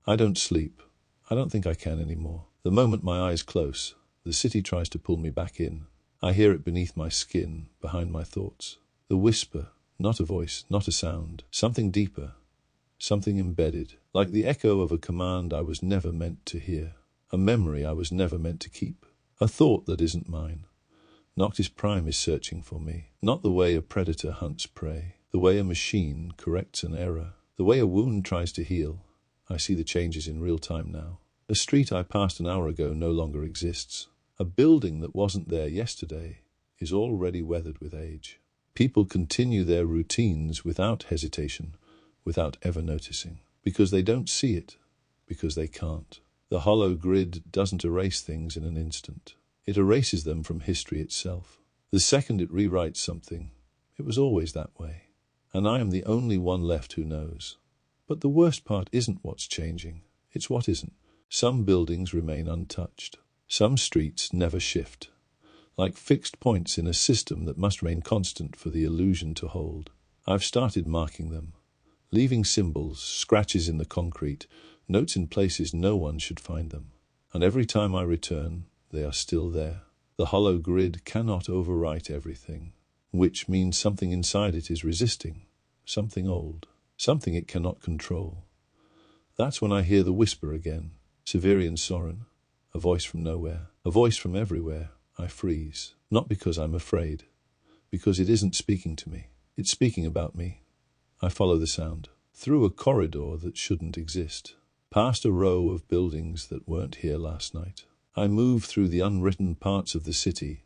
I don't sleep. I don't think I can anymore. The moment my eyes close, the city tries to pull me back in. I hear it beneath my skin, behind my thoughts. The whisper, not a voice, not a sound, something deeper, something embedded, like the echo of a command I was never meant to hear, a memory I was never meant to keep, a thought that isn't mine. Noctis Prime is searching for me, not the way a predator hunts prey, the way a machine corrects an error, the way a wound tries to heal. I see the changes in real time now. A street I passed an hour ago no longer exists. A building that wasn't there yesterday is already weathered with age. People continue their routines without hesitation, without ever noticing, because they don't see it, because they can't. The hollow grid doesn't erase things in an instant. It erases them from history itself. The second it rewrites something, it was always that way. And I am the only one left who knows. But the worst part isn't what's changing, it's what isn't. Some buildings remain untouched. Some streets never shift, like fixed points in a system that must remain constant for the illusion to hold. I've started marking them, leaving symbols, scratches in the concrete, notes in places no one should find them. And every time I return, they are still there. The hollow grid cannot overwrite everything, which means something inside it is resisting, something old, something it cannot control. That's when I hear the whisper again, Severian Soren, a voice from nowhere, a voice from everywhere. I freeze, not because I'm afraid, because it isn't speaking to me. It's speaking about me. I follow the sound, through a corridor that shouldn't exist, past a row of buildings that weren't here last night. I move through the unwritten parts of the city,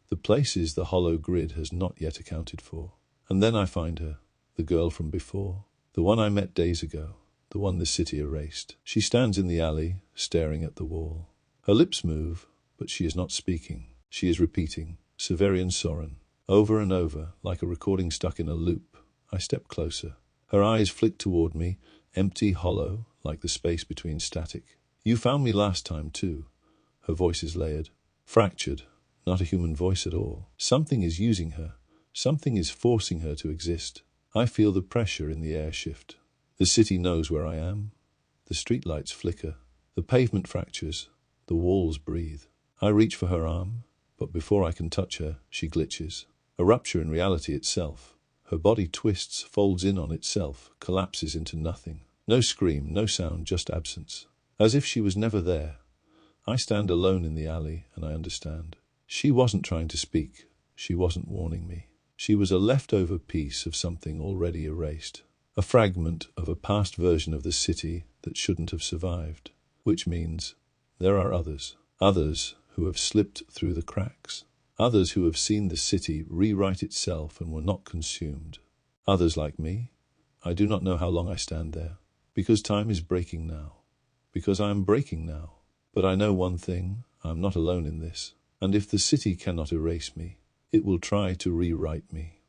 the places the hollow grid has not yet accounted for. And then I find her, the girl from before, the one I met days ago, the one the city erased. She stands in the alley, staring at the wall. Her lips move, but she is not speaking. She is repeating, Severian Soren, over and over, like a recording stuck in a loop. I step closer. Her eyes flick toward me, empty, hollow, like the space between static. You found me last time too. Her voice is layered, fractured, not a human voice at all. Something is using her. Something is forcing her to exist. I feel the pressure in the air shift. The city knows where I am. The streetlights flicker. The pavement fractures. The walls breathe. I reach for her arm, but before I can touch her, she glitches. A rupture in reality itself. Her body twists, folds in on itself, collapses into nothing. No scream, no sound, just absence. As if she was never there. I stand alone in the alley, and I understand. She wasn't trying to speak. She wasn't warning me. She was a leftover piece of something already erased. A fragment of a past version of the city that shouldn't have survived. Which means there are others. Others who have slipped through the cracks. Others who have seen the city rewrite itself and were not consumed. Others like me. I do not know how long I stand there. Because time is breaking now. Because I am breaking now. But I know one thing, I am not alone in this. And if the city cannot erase me, it will try to rewrite me.